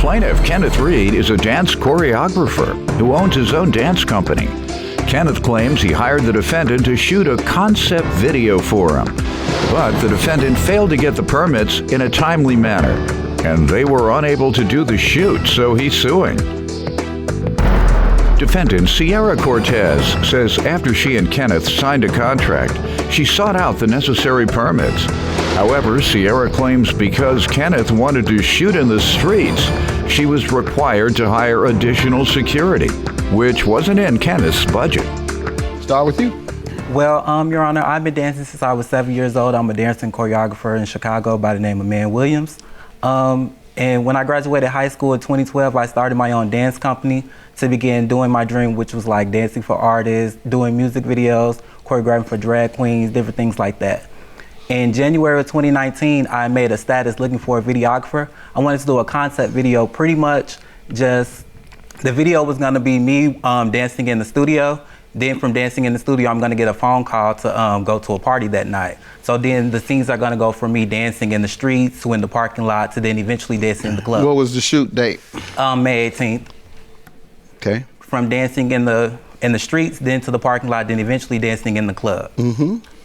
Plaintiff Kenneth Reed is a dance choreographer who owns his own dance company. Kenneth claims he hired the defendant to shoot a concept video for him, but the defendant failed to get the permits in a timely manner, and they were unable to do the shoot, so he's suing. Defendant Sierra Cortez says after she and Kenneth signed a contract, she sought out the necessary permits. However, Sierra claims because Kenneth wanted to shoot in the streets, she was required to hire additional security, which wasn't in Kenneth's budget. Start with you. Well, Your Honor, I've been dancing since I was 7 years old. I'm a dancing choreographer in Chicago by the name of Man Williams. And when I graduated high school in 2012, I started my own dance company to begin doing my dream, which was like dancing for artists, doing music videos, choreographing for drag queens, different things like that. In January of 2019, I made a status looking for a videographer. I wanted to do a concept video, pretty much just, the video was gonna be me dancing in the studio. Then from dancing in the studio, I'm gonna get a phone call to go to a party that night. So then the scenes are gonna go from me dancing in the streets to in the parking lot to then eventually dancing in the club. What was the shoot date? May 18th. Okay. From dancing in the streets, then to the parking lot, then eventually dancing in the club.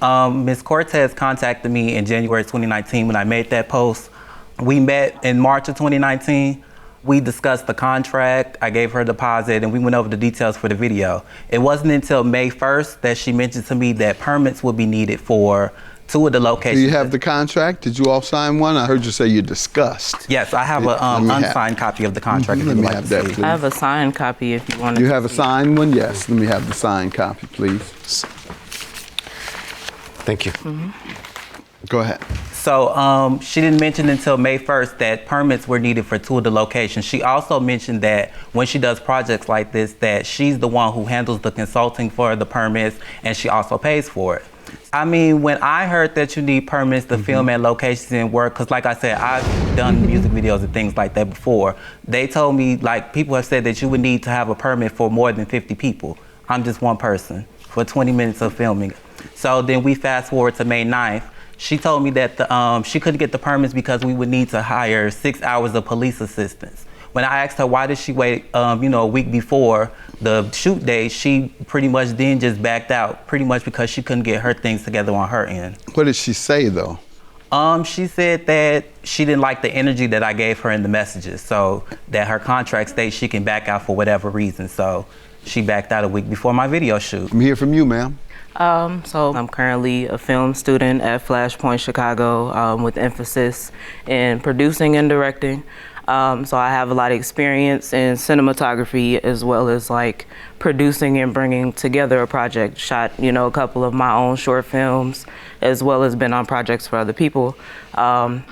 Ms. Cortez contacted me in January 2019 when I made that post. We met in March of 2019. We discussed the contract, I gave her a deposit, and we went over the details for the video. It wasn't until May 1st that she mentioned to me that permits would be needed for 2 of the locations. Do you have the contract? Did you all sign one? I heard you say you discussed. Yes, I have an unsigned copy of the contract. Let me have that, please. I have a signed copy if you want to. You have a signed one? Yes. Let me have the signed copy, please. Thank you. Go ahead. So she didn't mention until May 1st that permits were needed for 2 of the locations. She also mentioned that when she does projects like this, that she's the one who handles the consulting for the permits, and she also pays for it. I mean, when I heard that you need permits to film at locations and work, because like I said, I've done music videos and things like that before, they told me, like, people have said that you would need to have a permit for more than 50 people. I'm just one person for 20 minutes of filming. So then we fast forward to May 9th. She told me that she couldn't get the permits because we would need to hire 6 hours of police assistance. When I asked her why did she wait, a week before the shoot day, she pretty much then just backed out, pretty much because she couldn't get her things together on her end. What did she say, though? She said that she didn't like the energy that I gave her in the messages, so that her contract states she can back out for whatever reason. So she backed out a week before my video shoot. Let me hear from you, ma'am. So I'm currently a film student at Flashpoint Chicago with emphasis in producing and directing. So I have a lot of experience in cinematography as well as like producing and bringing together a project. Shot, a couple of my own short films as well as been on projects for other people. And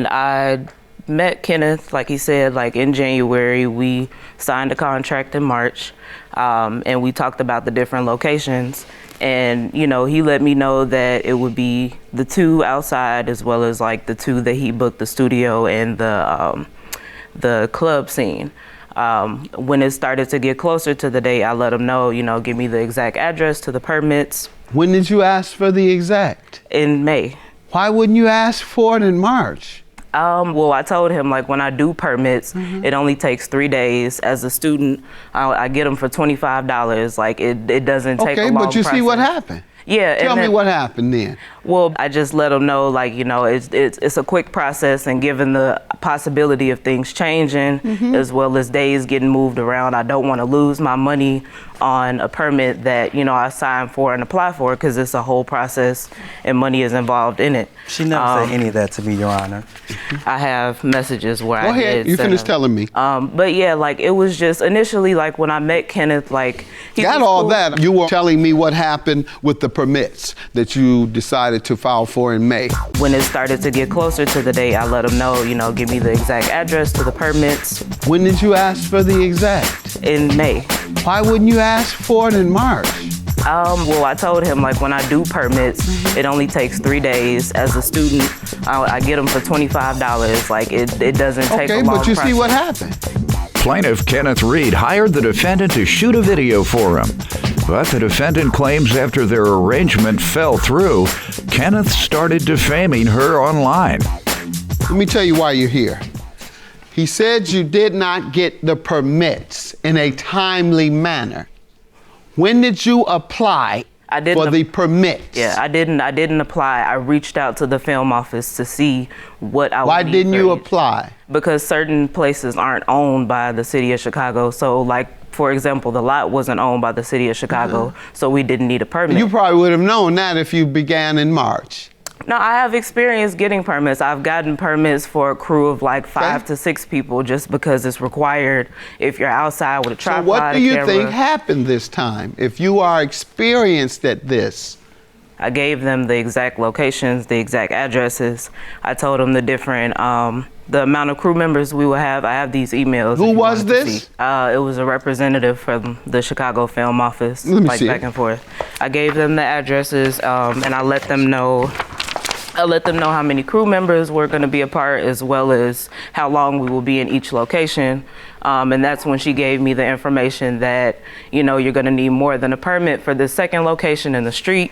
I met Kenneth, like he said, like in January. We signed a contract in March, and we talked about the different locations. And, he let me know that it would be the 2 outside as well as like the 2 that he booked, the studio and the club scene. When it started to get closer to the date, I let him know, give me the exact address to the permits. When did you ask for the exact? In May. Why wouldn't you ask for it in March? Well, I told him, like, when I do permits, it only takes 3 days. As a student, I get them for $25. Like, it doesn't take a long process. Okay, but you see what happened? Yeah. Tell me what happened then. Well, I just let them know, like, it's a quick process, and given the possibility of things changing, as well as days getting moved around, I don't want to lose my money on a permit that, I signed for and applied for, because it's a whole process and money is involved in it. She never said any of that to me, Your Honor. I have messages where Go ahead, you finished telling me. But yeah, like, it was just initially, like, when I met Kenneth, like, he got was all cool. that. You were telling me what happened with the permits that you decided to file for in May. When it started to get closer to the date, I let him know, give me the exact address to the permits. When did you ask for the exact? In May. Why wouldn't you ask for it in March? Well, I told him, like, when I do permits, it only takes 3 days. As a student, I get them for $25. Like, it doesn't take a long process. Okay, but you see what happened. Plaintiff Kenneth Reed hired the defendant to shoot a video for him. But the defendant claims after their arrangement fell through, Kenneth started defaming her online. Let me tell you why you're here. He said you did not get the permits in a timely manner. When did you apply for the permits? Yeah, I didn't apply. I reached out to the film office to see what I would Why need didn't for you each. apply? Because certain places aren't owned by the city of Chicago. So like, for example, the lot wasn't owned by the city of Chicago, so we didn't need a permit. You probably would have known that if you began in March. No, I have experience getting permits. I've gotten permits for a crew of like 5 to 6 people just because it's required if you're outside with a tripod. So what do you camera. think happened this time? If you are experienced at this. I gave them the exact locations, the exact addresses. I told them the different, the amount of crew members we will have. I have these emails. Who was this? It was a representative from the Chicago Film Office, Let me like see back it. and forth. I gave them the addresses, and I let them know how many crew members were going to be a part, as well as how long we will be in each location. And that's when she gave me the information that, you know, you're going to need more than a permit for the second location in the street,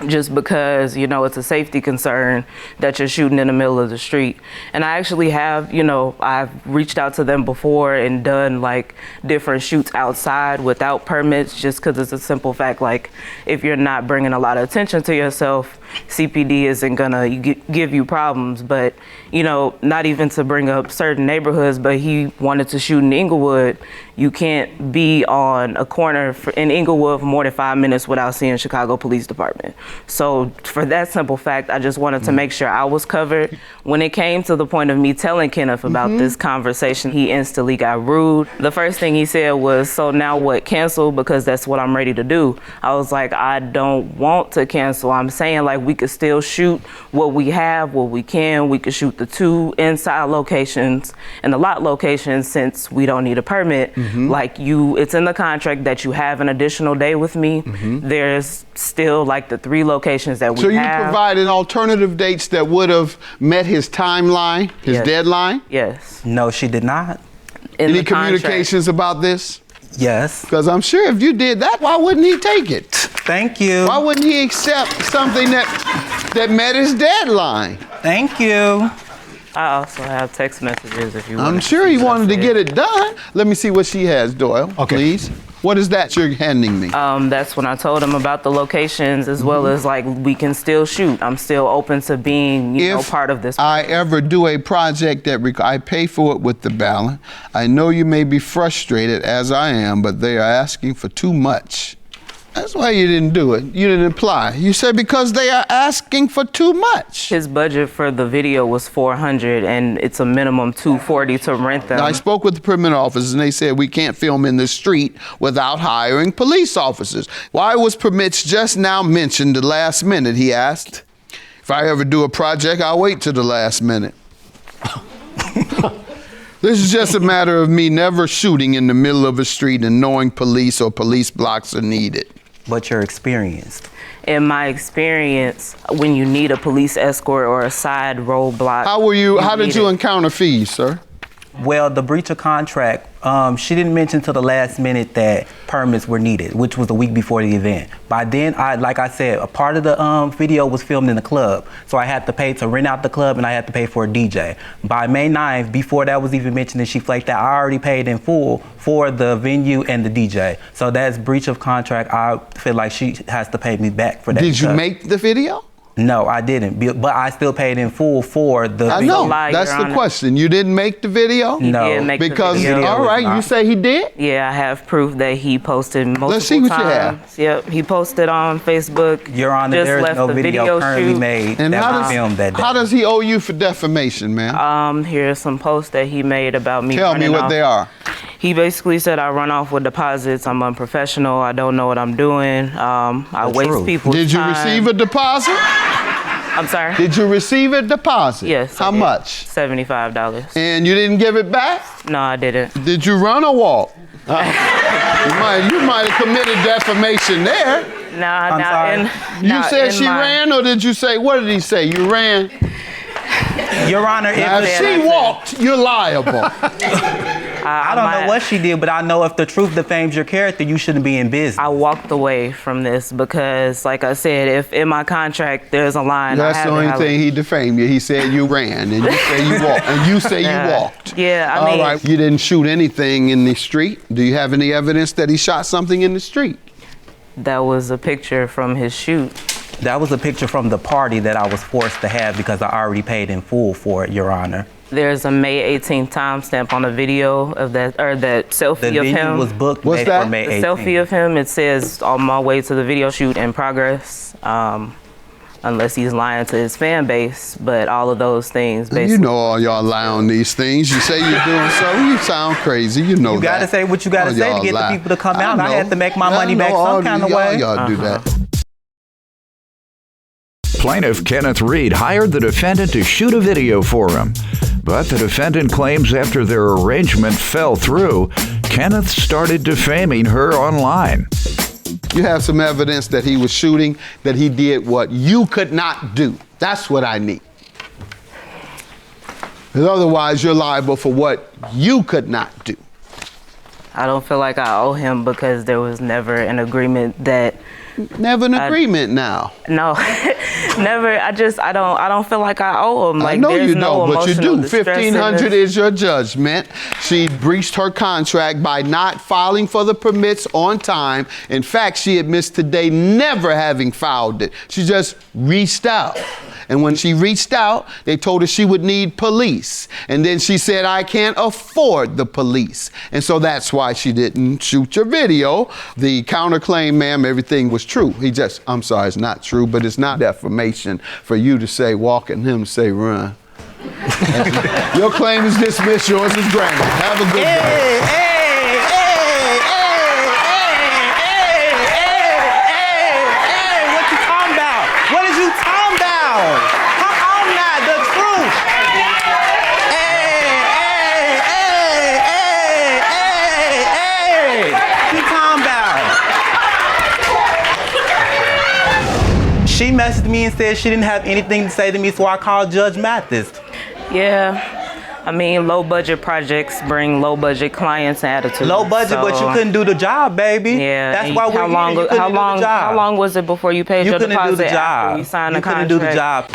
just because, you know, it's a safety concern that you're shooting in the middle of the street. And I actually have, you know, I've reached out to them before and done like different shoots outside without permits, just because it's a simple fact, like if you're not bringing a lot of attention to yourself, CPD isn't gonna give you problems. But, you know, not even to bring up certain neighborhoods, but he wanted to shoot in Inglewood. You can't be on a corner in Inglewood for more than 5 minutes without seeing Chicago Police Department. So for that simple fact, I just wanted to make sure I was covered. When it came to the point of me telling Kenneth about this conversation, he instantly got rude. The first thing he said was, "So now what, cancel? Because that's what I'm ready to do." I was like, "I don't want to cancel. I'm saying like we could still shoot what we have, what we can. We could shoot the 2 inside locations and the lot locations since we don't need a permit. Like it's in the contract that you have an additional day with me. There's still like the 3 locations that we have." So you provided alternative dates that would have met his timeline, his Yes. deadline? Yes. No, she did not. In Any the contract. communications about this? Yes. Because I'm sure if you did that, why wouldn't he take it? Thank you. Why wouldn't he accept something that met his deadline? Thank you. I also have text messages if you want. I'm sure he wanted to get it done. Let me see what she has, Doyle, please. What is that you're handing me? That's when I told him about the locations, as well as like we can still shoot. I'm still open to being, you know, part of this. If I ever do a project that I pay for it with the balance, I know you may be frustrated as I am, but they are asking for too much. That's why you didn't do it. You didn't apply. You said because they are asking for too much. His budget for the video was $400, and it's a minimum $240 to rent them. Now, I spoke with the permit officers, and they said we can't film in the street without hiring police officers. Why was permits just now mentioned the last minute, he asked. If I ever do a project, I'll wait till the last minute. This is just a matter of me never shooting in the middle of a street and knowing police or police blocks are needed. But you're experienced. In my experience, when you need a police escort or a side roadblock. How did you encounter fees, sir? Well, the breach of contract, she didn't mention till the last minute that permits were needed, which was a week before the event. By then, like I said, a part of the video was filmed in the club, so I had to pay to rent out the club and I had to pay for a DJ. By May 9th, before that was even mentioned and she flaked out, I already paid in full for the venue and the DJ. So that's breach of contract. I feel like she has to pay me back for that. Did you make the video? No, I didn't, but I still paid in full for the I video. know, that's the question. You didn't make the video? No. He did make Because, the video. all right, you say he did? Yeah, I have proof that he posted multiple Let's see what times. you have. Yep, he posted on Facebook. Your Honor, just there is left no the video currently shoot. made And that was filmed that day. how does he owe you for defamation, man? Here's some posts that he made about me. Tell me running what off. they are. He basically said I run off with deposits. I'm unprofessional. I don't know what I'm doing. I waste truth. people's time. Did you receive a deposit? I'm sorry? Did you receive a deposit? Yes. How I did. much? $75. And you didn't give it back? No, I didn't. Did you run or walk? You might have committed defamation there. Nah, sorry. You said she ran, or did you say, what did he say? You ran? Your Honor, Now, if she walked, you're liable. I don't know what she did, but I know if the truth defames your character, you shouldn't be in business. I walked away from this because, like I said, if in my contract there's a line, That's the only thing he defamed you. He said you ran, and you say you walked, and you say you walked. Yeah, I mean. All right, you didn't shoot anything in the street. Do you have any evidence that he shot something in the street? That was a picture from his shoot. That was a picture from the party that I was forced to have because I already paid in full for it, Your Honor. There's a May 18th timestamp on the video of that, or that selfie of him. The video was booked What's for that? May 18th. The selfie of him, it says on my way to the video shoot in progress. Unless he's lying to his fan base, but all of those things basically. You know all y'all lie on these things. You say you're doing so, you sound crazy. You know that. You gotta say what you gotta say to get the people to come out. I had to make my money back all some kind of way. Y'all do that. Plaintiff Kenneth Reed hired the defendant to shoot a video for him. But the defendant claims after their arrangement fell through, Kenneth started defaming her online. You have some evidence that he was shooting, that he did what you could not do. That's what I need. Because otherwise, you're liable for what you could not do. I don't feel like I owe him because there was never an agreement that. Never an agreement now. No, never. I don't feel like I owe him. Like, I know there's you no don't, but you do. emotional distress in $1,500 this. is your judgment. She breached her contract by not filing for the permits on time. In fact, she admits today never having filed it. She just reached out. And when she reached out, they told her she would need police. And then she said, I can't afford the police. And so that's why she didn't shoot your video. The counterclaim, ma'am, everything was true. I'm sorry, it's not true, but it's not defamation for you to say walk and him say run. Your claim is dismissed, yours is granted. Have a good day. What you talking about? What is you talking about? Come on now, the truth. What you talking about? She messaged me and said she didn't have anything to say to me, so I called Judge Mathis. Yeah. I mean, low budget projects bring low budget clients and attitudes. Low budget, but you couldn't do the job, baby. Yeah. That's why we're here. You couldn't do the job. How long was it before you paid your deposit? You couldn't do the job. After you signed the couldn't contract? do the job.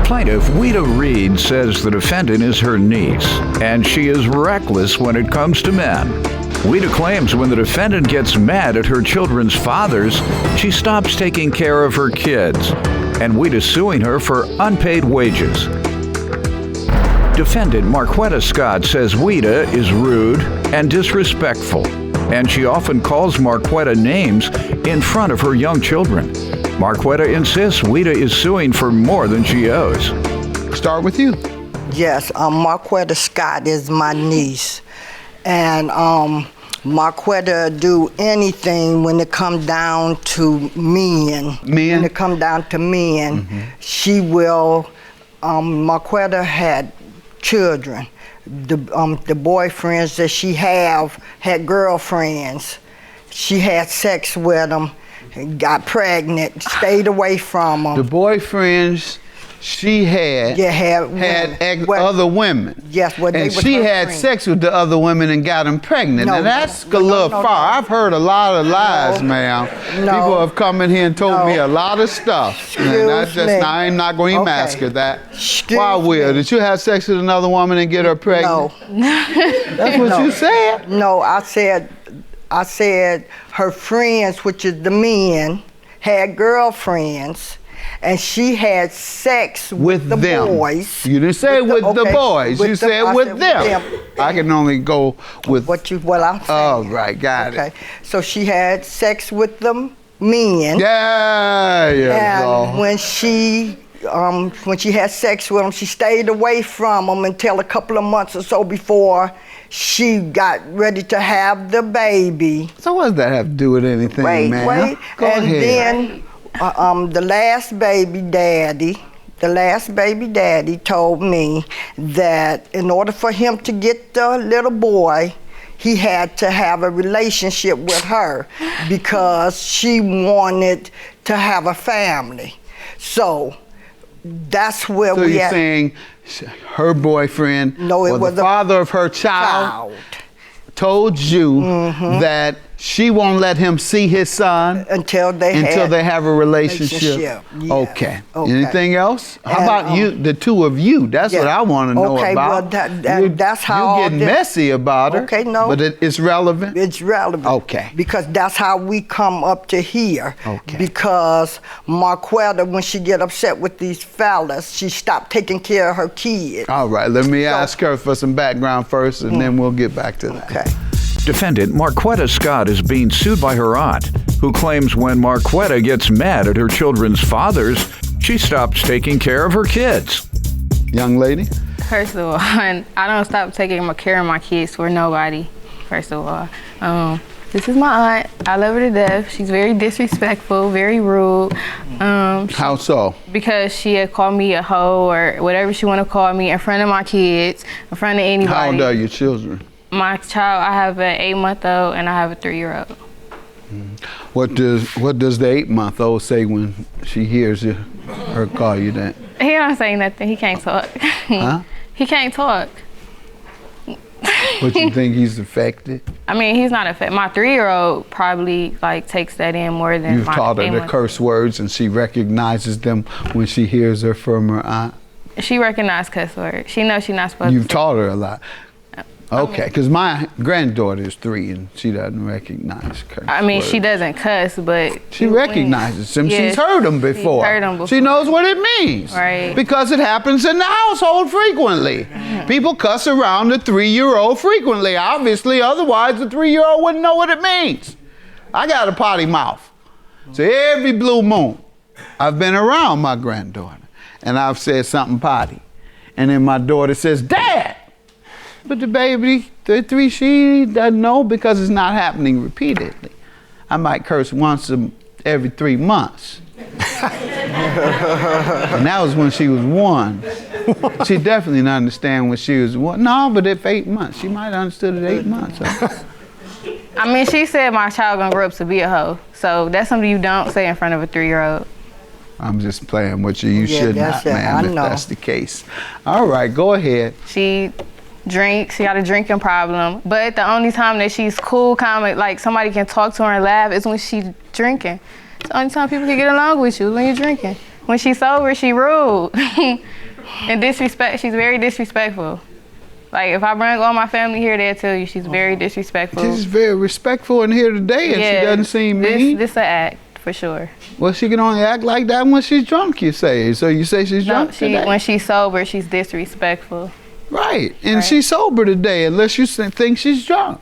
Plaintiff Wita Reed says the defendant is her niece, and she is reckless when it comes to men. Wita claims when the defendant gets mad at her children's fathers, she stops taking care of her kids, and Wita's suing her for unpaid wages. Defendant Marquetta Scott says Wita is rude and disrespectful, and she often calls Marquetta names in front of her young children. Marquetta insists Wita is suing for more than she owes. Start with you. Yes, Marquetta Scott is my niece. And Marquetta do anything when it come down to men. Men? When it come down to men, she will, Marquetta had children. The boyfriends that she had girlfriends. She had sex with them, got pregnant, stayed away from them. The boyfriends she had other women. Yes, well, they and was she her had friends. sex with the other women and got them pregnant. No, Now that's no, a little no, far. no. I've heard a lot of lies, ma'am. No. People have come in here and told No. me a lot of stuff. Excuse me. I'm not going to Okay. mask that. Excuse Why, Will? me. Did you have sex with another woman and get her pregnant? No. That's what you said. No, I said her friends, which is the men, had girlfriends, and she had sex with the them. boys. You didn't say with the okay, boys. You said I with them. I can only go with. What I'm saying. Oh, right, got it. Okay, so she had sex with the men. Yeah, yeah. And when she had sex with them, she stayed away from them until a couple of months or so before she got ready to have the baby. So what does that have to do with anything, man? Wait. Go and ahead. then the last baby daddy told me that in order for him to get the little boy, he had to have a relationship with her because she wanted to have a family. So that's where So we you're at. saying her boyfriend, No, it or was the father of her child, told you that she won't let him see his son until they have a relationship. Yeah. Okay. Okay. Anything else? How And, about you, the two of you? That's what I want to know about. Okay, well, that's how you get messy about her. Okay, no. But it's relevant? It's relevant. Okay. Because that's how we come up to here. Okay. Because Marquetta, when she get upset with these fellas, she stopped taking care of her kids. All right, let me ask her for some background first, and then we'll get back to that. Okay. Defendant Marquetta Scott is being sued by her aunt, who claims when Marquetta gets mad at her children's fathers, she stops taking care of her kids. Young lady? First of all, I don't stop taking care of my kids for nobody, first of all. This is my aunt. I love her to death. She's very disrespectful, very rude. How so? Because she had called me a hoe or whatever she want to call me in front of my kids, in front of anybody. How old are your children? My child, I have an 8-month-old and I have a 3-year-old. What does the 8-month-old say when she hears her call you that? He don't say nothing. He can't talk. Huh? He can't talk. But you think he's affected? I mean, he's not affected. My 3-year-old probably takes that in more than You've my taught her the 8-month. curse words and she recognizes them when she hears her from her aunt? She recognized cuss words. She knows she's not supposed You've to. taught her a lot. Okay, because my granddaughter is 3 and she doesn't recognize curse I mean, words. she doesn't cuss, but She recognizes them. Yeah, She's heard them before. heard 'em She before. knows what it means. Right. Because it happens in the household frequently. People cuss around the 3-year-old frequently, obviously. Otherwise, the 3-year-old wouldn't know what it means. I got a potty mouth. So every blue moon, I've been around my granddaughter and I've said something potty. And then my daughter says, Dad! But the baby, the 3, she doesn't know because it's not happening repeatedly. I might curse once every 3 months. And that was when she was 1. She definitely didn't understand when she was 1. No, but if 8 months, she might have understood at 8 months. Huh? I mean, she said my child gonna grow up to be a hoe. So that's something you don't say in front of a 3-year-old. I'm just playing with you. You Yeah, should that's not, it. ma'am, I if know. that's the case. All right, go ahead. She drinks. She got a drinking problem. But the only time that she's cool, calm, like somebody can talk to her and laugh is when she's drinking. It's the only time people can get along with you is when you're drinking. When she's sober, she rude and disrespect. She's very disrespectful. Like if I bring all my family here, they'll tell you she's very disrespectful. She's very respectful in here today, and she doesn't seem mean. This an act for sure. Well, she can only act like that when she's drunk, you say. So you say she's drunk today? When she's sober, she's disrespectful. Right, and Right. she's sober today, unless you think she's drunk.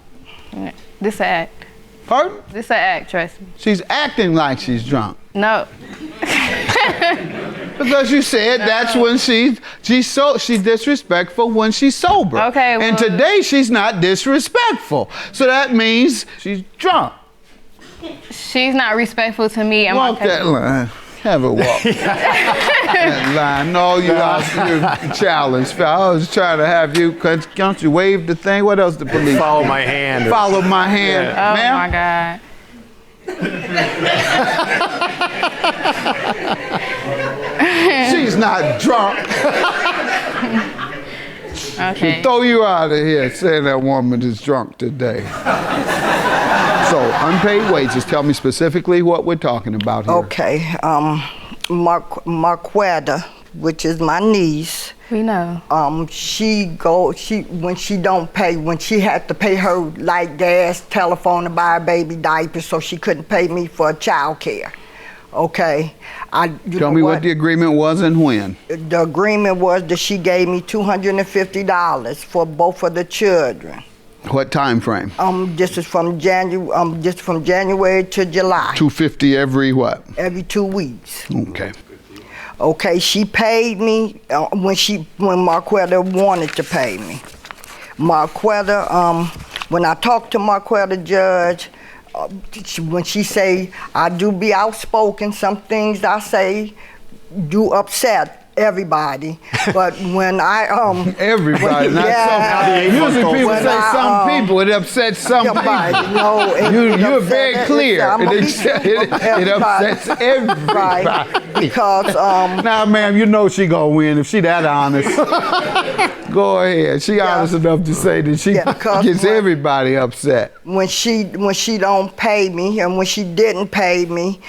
This an act. Pardon? This an act, trust me. She's acting like she's drunk. No. Because you said that's when she's disrespectful when she's sober. Okay, And well- today she's not disrespectful. So that means she's drunk. She's not respectful to me and Walk my that line. Have her walk. That line. No, you're challenged. I was trying to have you, don't you wave the thing? What else the police? Follow my hand. Follow my hand. Oh Ma'am? my God. She's not drunk. Okay. Throw you out of here saying that woman is drunk today. So, unpaid wages. Tell me specifically what we're talking about here. Okay, Marquetta, which is my niece, We know. when she don't pay, when she had to pay her light, gas, telephone to buy a baby diaper, so she couldn't pay me for childcare. Okay, Tell me what the agreement was and when. The agreement was that she gave me $250 for both of the children. What time frame? This is from January to July. $250 every what? Every 2 weeks. Okay. Okay, she paid me when Marquetta wanted to pay me. Marquetta, when I talked to Marquetta judge, when she say I do be outspoken, some things I say do upset everybody. But when I Everybody, not yeah, some. Usually people when say I, some people. It upsets some people. everybody, no, You're very clear. It upsets everybody. Right, because Now, ma'am, you know she gonna win if she that honest. Go ahead. She honest enough to say that she gets everybody upset. when she don't pay me, and when she didn't pay me,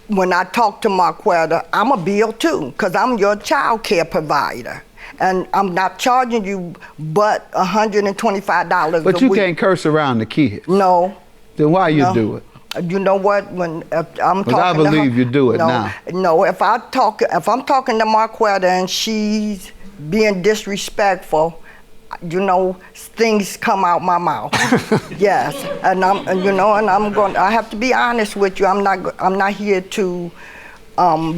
when I talk to Marquetta, I'm a bill too, because I'm your child care provider. And I'm not charging you but $125 a week. But you can't curse around the kids. No. Then why you No. do it? You know what? When I'm talking I believe you do it no, now. No, if I'm talking to Marquetta and she's being disrespectful, you know, things come out my mouth. Yes, and I have to be honest with you. I'm not here to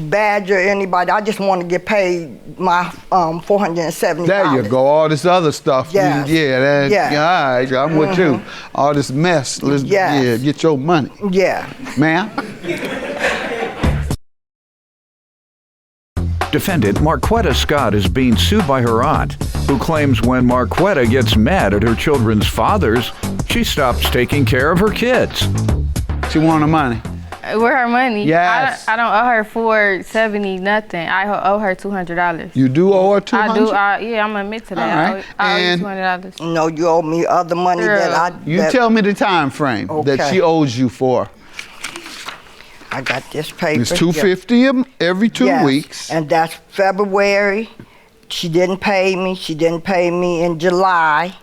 badger anybody. I just want to get paid my $470. There you go. All this other stuff. Yes. Yeah, all right, I'm with you. All this mess. Let's get your money. Yeah. Ma'am? Defendant Marquetta Scott is being sued by her aunt, who claims when Marquetta gets mad at her children's fathers, she stops taking care of her kids. She want her money. Where her money? Yes. I don't owe her $470 nothing. I owe her $200. You do owe her $200? I do. Yeah, I'm gonna admit to that. All right. I owe you And- $200. No, you owe me other money that I. You that- tell me the time frame that Okay. she owes you for. I got this paper. It's $250 every 2 Yes, weeks. and that's February. She didn't pay me. She didn't pay me in July.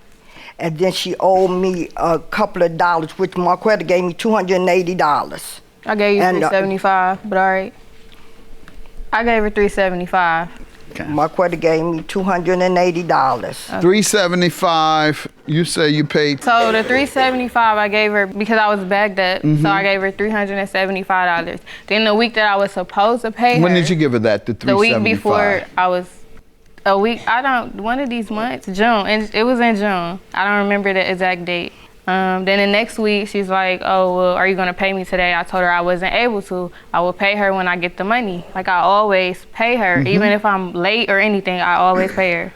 And then she owed me a couple of dollars, which Marquetta gave me $280. I gave you And, $375, but all right. I gave her $375. Marquetta gave me $280. $375. You say you paid. So the $375 I gave her because I was backed up. So I gave her $375. Then the week that I was supposed to pay her. When did you give her that? The The week $375? before I was one of these months, June, and it was in June. I don't remember the exact date. Then the next week, she's like, oh, well, are you gonna pay me today? I told her I wasn't able to. I will pay her when I get the money. Like I always pay her, even if I'm late or anything, I always pay her.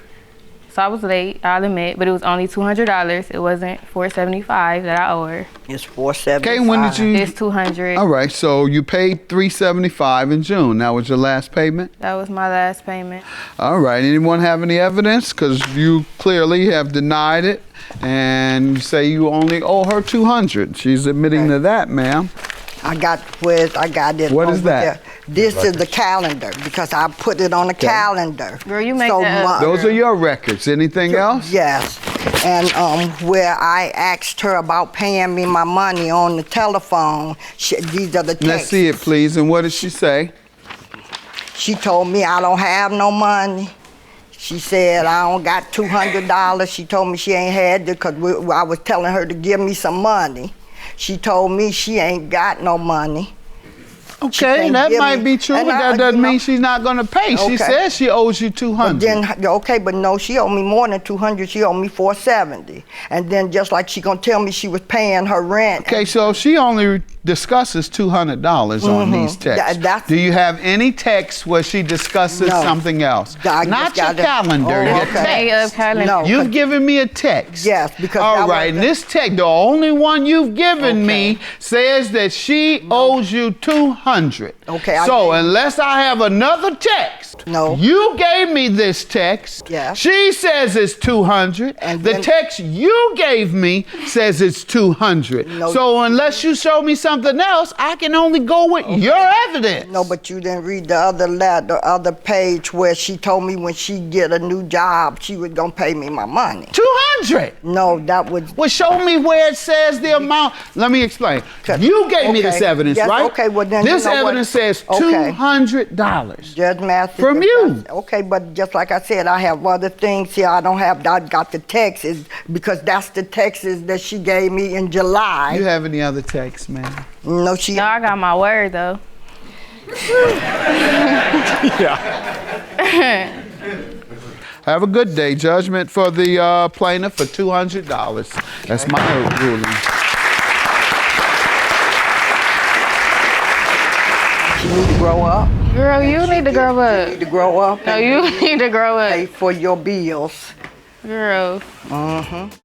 So I was late, I'll admit, but it was only $200. It wasn't $475 that I owe her. It's $475. Okay, when did you? It's $200. All right, so you paid $375 in June. That was your last payment? That was my last payment. All right, anyone have any evidence? Because you clearly have denied it and you say you only owe her $200. She's admitting to that, ma'am. I got it. What is over that? there. This is the calendar because I put it on the calendar. Girl, you make that up. Those are your records. Anything else? Yes, and where I asked her about paying me my money on the telephone, these are the texts. Let's see it, please. And what did she say? She told me I don't have no money. She said I don't got $200. She told me she ain't had it because I was telling her to give me some money. She told me she ain't got no money. Okay, that might be true, but that doesn't mean she's not going to pay. She says she owes you $200. But no, she owed me more than $200. She owed me $470. And then just like she gonna tell me she was paying her rent. Okay, so she only discusses $200 on these texts. Do you have any texts where she discusses something else? Not your calendar, your text. No. You've given me a text. Yes, because all right, and this text, the only one you've given me says that she owes you $200. Okay. So unless I have another text, you gave me this text. Yeah. She says it's $200. And the text you gave me says it's $200. So unless you show me something else, I can only go with your evidence. No, but you didn't read the other letter, the other page where she told me when she get a new job, she was gonna pay me my money. $200. No, that was. Well, show me where it says the amount. Let me explain. You gave me this evidence, right? Okay, well then. This evidence says $200. Judge Mathis. From you. Okay, but just like I said, I have other things here. I got the texts because that's the texts that she gave me in July. You have any other texts, man? No, No, I got my word though. Have a good day. Judgment for the plaintiff for $200. That's my ruling. You need to grow up. Girl, you need to grow You need up. to grow up. No, and you need to grow pay up. for your bills. Girl. Mm-hmm.